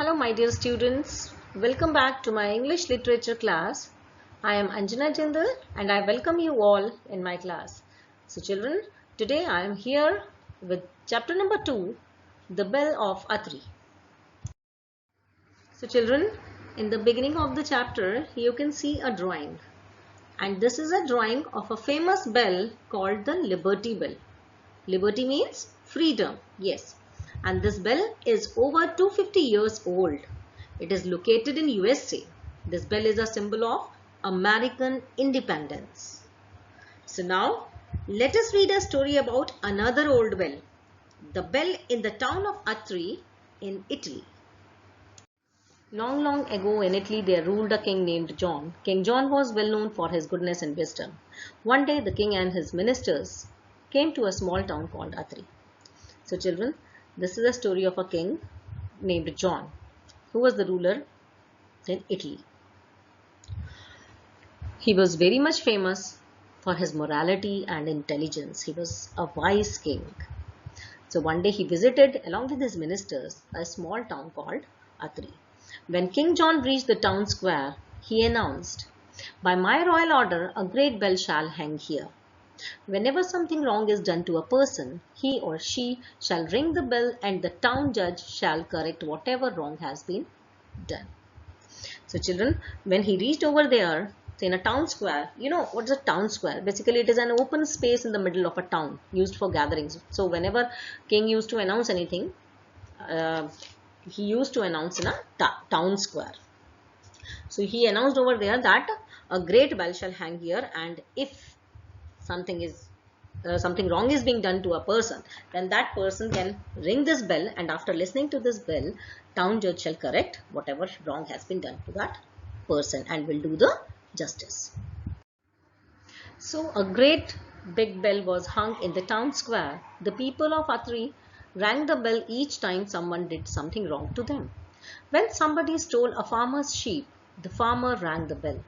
Hello my dear students, welcome back to my English literature class. I am Anjana Jindal and I welcome you all in my class. So children, today I am here with chapter number 2, The Bell of Atri. So children, in the beginning of the chapter, you can see a drawing. And this is a drawing of a famous bell called the Liberty Bell. Liberty means freedom, yes. And this bell is over 250 years old. It is located in USA. This bell is a symbol of American independence. So now let us read a story about another old bell. The bell in the town of Atri in Italy. Long, long ago in Italy there ruled a king named John. King John was well known for his goodness and wisdom. One day the king and his ministers came to a small town called Atri. So children, this is a story of a king named John, who was the ruler in Italy. He was very much famous for his morality and intelligence. He was a wise king. So one day he visited along with his ministers a small town called Atri. When King John reached the town square, he announced, "By my royal order, a great bell shall hang here. Whenever something wrong is done to a person, he or she shall ring the bell and the town judge shall correct whatever wrong has been done." So children, when he reached over there in a town square, you know what's a town square? Basically it is an open space in the middle of a town used for gatherings. So whenever king used to announce anything, he used to announce in a town square. So he announced over there that a great bell shall hang here, and if something wrong is being done to a person, then that person can ring this bell, and after listening to this bell, town judge shall correct whatever wrong has been done to that person and will do the justice. So a great big bell was hung in the town square. The people of Atri rang the bell each time someone did something wrong to them. When somebody stole a farmer's sheep, the farmer rang the bell.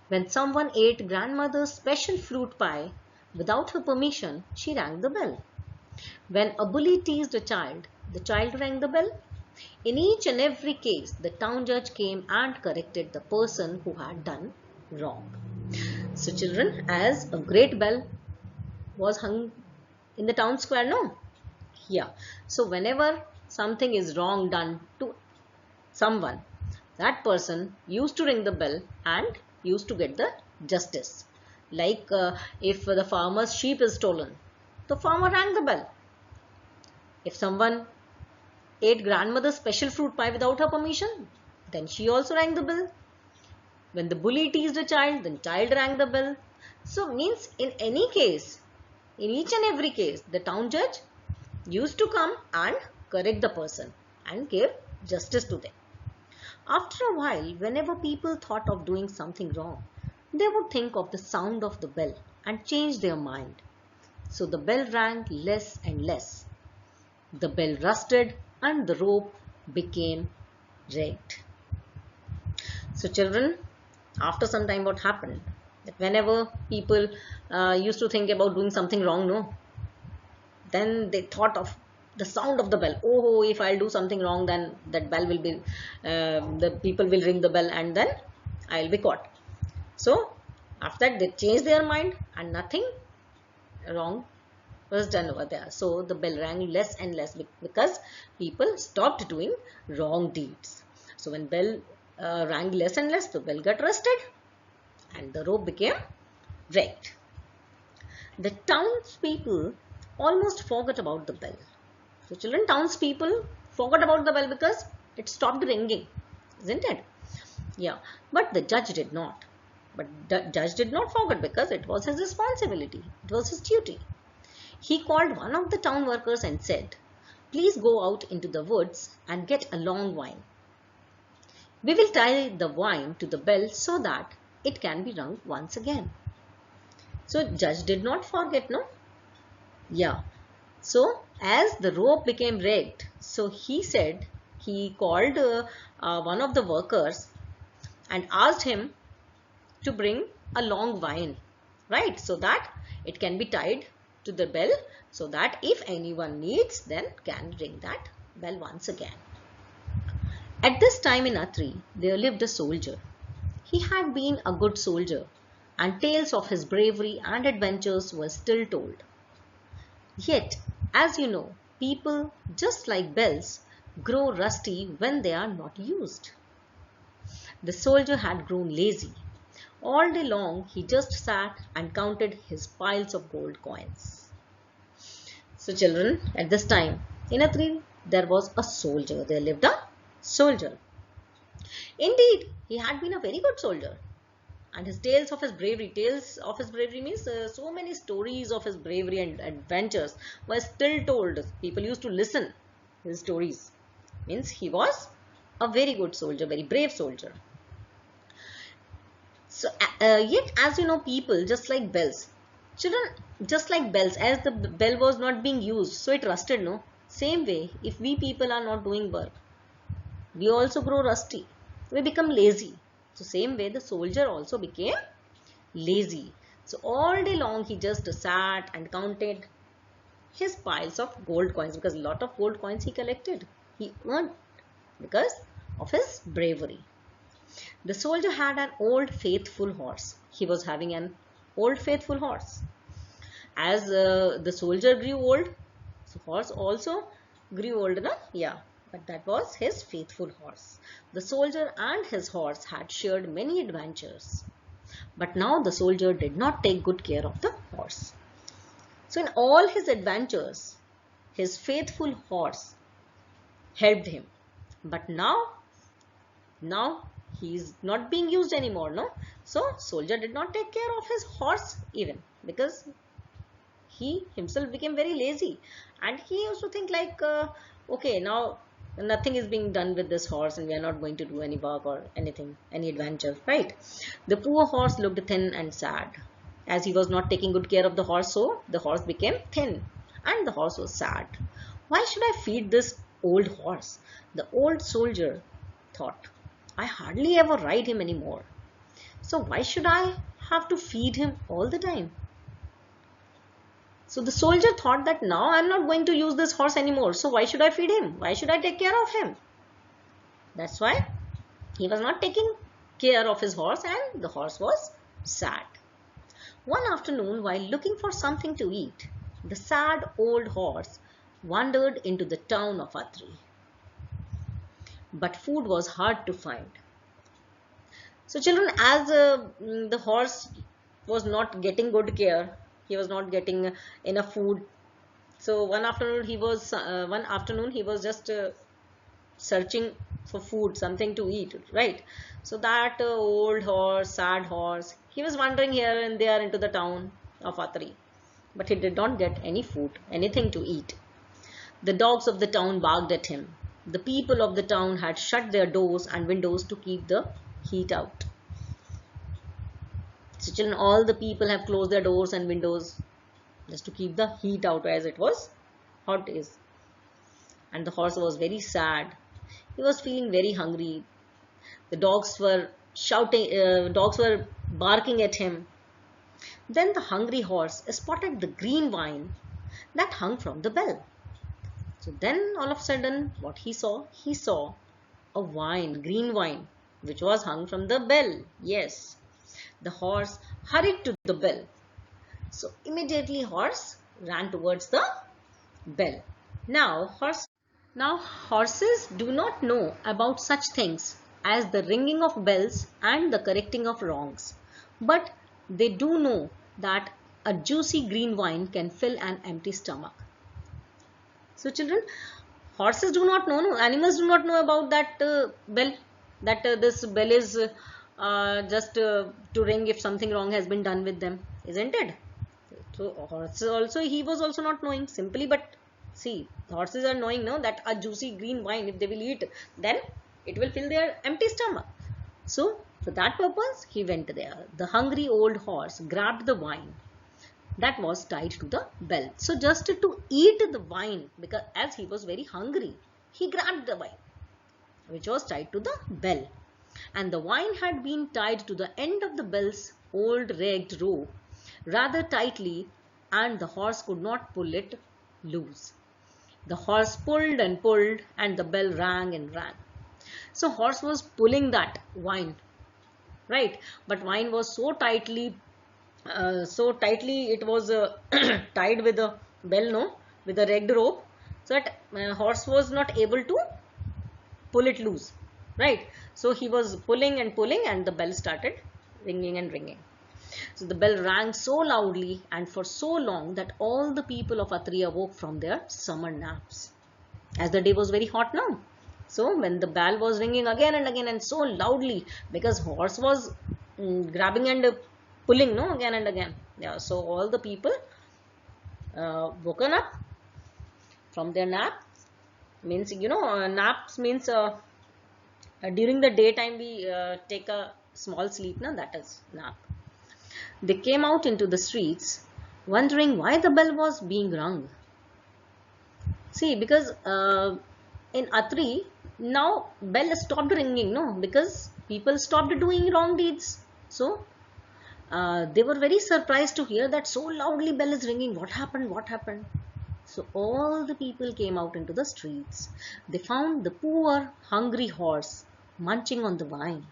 When someone ate grandmother's special fruit pie without her permission, she rang the bell. When a bully teased a child, the child rang the bell. In each and every case, the town judge came and corrected the person who had done wrong. So children, as a great bell was hung in the town square, no? Yeah. So whenever something is wrong done to someone, that person used to ring the bell and used to get the justice. Like if the farmer's sheep is stolen, the farmer rang the bell. If someone ate grandmother's special fruit pie without her permission, then she also rang the bell. When the bully teased a child, then child rang the bell. So means in any case, in each and every case, the town judge used to come and correct the person and give justice to them. After a while, whenever people thought of doing something wrong, they would think of the sound of the bell and change their mind. So the bell rang less and less. The bell rusted and the rope became rigged. So children, after some time what happened? That whenever people used to think about doing something wrong, no? Then they thought of the sound of the bell. Oh, if I'll do something wrong, then that bell will be, the people will ring the bell and then I'll be caught. So after that they changed their mind and nothing wrong was done over there. So the bell rang less and less because people stopped doing wrong deeds. So when bell rang less and less, the bell got rusted and the rope became rigged. The townspeople almost forgot about the bell. So children, townspeople forgot about the bell because it stopped ringing, isn't it? Yeah, but the judge did not. But the judge did not forget because it was his responsibility. It was his duty. He called one of the town workers and said, "Please go out into the woods and get a long vine. We will tie the vine to the bell so that it can be rung once again." So judge did not forget, no? Yeah. So as the rope became rigged, so he called one of the workers and asked him to bring a long vine, right? So that it can be tied to the bell so that if anyone needs, then can ring that bell once again. At this time in Atri, there lived a soldier. He had been a good soldier, and tales of his bravery and adventures were still told. Yet, as you know, people, just like bells, grow rusty when they are not used. The soldier had grown lazy. All day long, he just sat and counted his piles of gold coins. So, children, at this time, in Atri, there was a soldier. There lived a soldier. Indeed, he had been a very good soldier. And his tales of his bravery means so many stories of his bravery and adventures were still told. People used to listen his stories. Means he was a very good soldier, very brave soldier. So, yet as you know, people just like bells. Children, just like bells, as the bell was not being used, so it rusted, no? Same way, if we people are not doing work, we also grow rusty. We become lazy. So same way the soldier also became lazy. So all day long he just sat and counted his piles of gold coins, because a lot of gold coins he collected. He earned because of his bravery. The soldier had an old faithful horse. He was having an old faithful horse. As the soldier grew old, so horse also grew old, na? Yeah. But that was his faithful horse. The soldier and his horse had shared many adventures. But now the soldier did not take good care of the horse. So in all his adventures, his faithful horse helped him. But now he is not being used anymore, no? So soldier did not take care of his horse even, because he himself became very lazy. And he also think like, okay, now nothing is being done with this horse and we are not going to do any work or anything, any adventure, right? The poor horse looked thin and sad. As he was not taking good care of the horse, so the horse became thin and the horse was sad. Why should I feed this old horse? The old soldier thought. I hardly ever ride him anymore. So why should I have to feed him all the time? So the soldier thought that now I'm not going to use this horse anymore. So why should I feed him? Why should I take care of him? That's why he was not taking care of his horse and the horse was sad. One afternoon, while looking for something to eat, the sad old horse wandered into the town of Atri. But food was hard to find. So children, as the horse was not getting good care, he was not getting enough food. So one afternoon he was just searching for food, something to eat, right? So that old horse, sad horse, he was wandering here and there into the town of Atri, but he did not get any food, anything to eat. The dogs of the town barked at him. The people of the town had shut their doors and windows to keep the heat out. So children, all the people have closed their doors and windows just to keep the heat out, as it was hot days. And the horse was very sad. He was feeling very hungry. The dogs were barking at him. Then the hungry horse spotted the green vine that hung from the bell. So then all of a sudden what he saw a green vine, which was hung from the bell. Yes. The horse hurried to the bell. So immediately horse ran towards the bell. Now horses do not know about such things as the ringing of bells and the correcting of wrongs. But they do know that a juicy green vine can fill an empty stomach. So children, horses do not know, animals do not know about that bell, that this bell is just to ring if something wrong has been done with them, isn't it? So horses also, he was also not knowing, simply, but see, horses are knowing now that a juicy green vine, if they will eat, then it will fill their empty stomach. So for that purpose he went there. The hungry old horse grabbed the vine that was tied to the bell. So just to eat the vine, because as he was very hungry, he grabbed the vine which was tied to the bell. And the vine had been tied to the end of the bell's old ragged rope rather tightly, and the horse could not pull it loose. The horse pulled and pulled, and the bell rang and rang. So horse was pulling that vine, right? But vine was so tightly it was tied with a bell, no, with a rigged rope, so that horse was not able to pull it loose, right? So he was pulling and pulling, and the bell started ringing and ringing. So the bell rang so loudly and for so long that all the people of Atri awoke from their summer naps, as the day was very hot now. So when the bell was ringing again and again and so loudly, because horse was grabbing and pulling, no, again and again, yeah, so all the people woken up from their nap. Means, naps means during the daytime we take a small sleep, na, that is nap. They came out into the streets wondering why the bell was being rung. See, because in Atri now bell stopped ringing, no, because people stopped doing wrong deeds. So they were very surprised to hear that so loudly bell is ringing. What happened? What happened? So all the people came out into the streets. They found the poor hungry horse munching on the vine.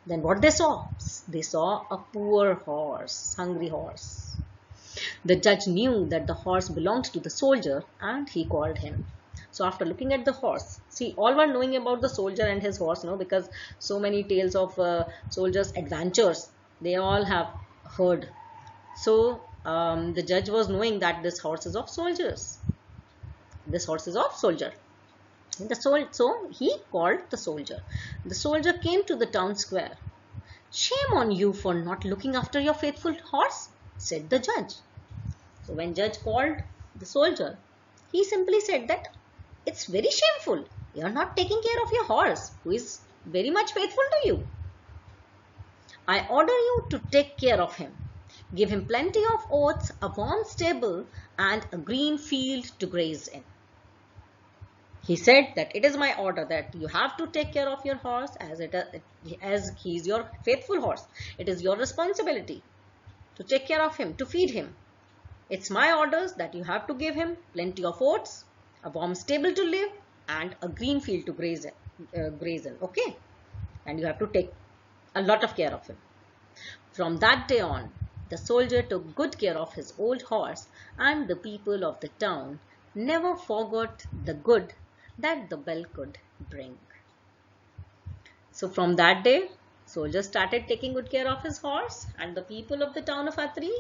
Then what they saw? They saw a poor horse, hungry horse. The judge knew that the horse belonged to the soldier and he called him. So after looking at the horse, see, all were knowing about the soldier and his horse, no, because so many tales of soldiers' adventures they all have heard. So the judge was knowing that this horse is of soldiers. This horse is of soldier. So he called the soldier. The soldier came to the town square. Shame on you for not looking after your faithful horse, said the judge. So when judge called the soldier, he simply said that it's very shameful. You are not taking care of your horse, who is very much faithful to you. I order you to take care of him. Give him plenty of oats, a warm stable, and a green field to graze in. He said that it is my order that you have to take care of your horse as he is your faithful horse. It is your responsibility to take care of him, to feed him. It's my orders that you have to give him plenty of oats, a warm stable to live, and a green field to graze in. Okay? And you have to take a lot of care of him. From that day on, the soldier took good care of his old horse, and the people of the town never forgot the good that the bell could bring. So from that day, soldier started taking good care of his horse, and the people of the town of Atri,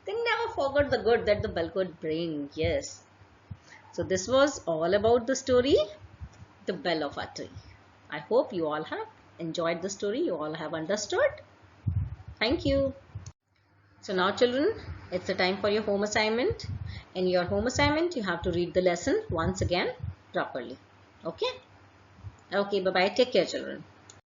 they never forgot the good that the bell could bring. Yes. So this was all about the story, The Bell of Atri. I hope you all have enjoyed the story. You all have understood. Thank you. So now children, it's the time for your home assignment. In your home assignment, you have to read the lesson once again properly. Okay? Okay, bye-bye. Take care, children.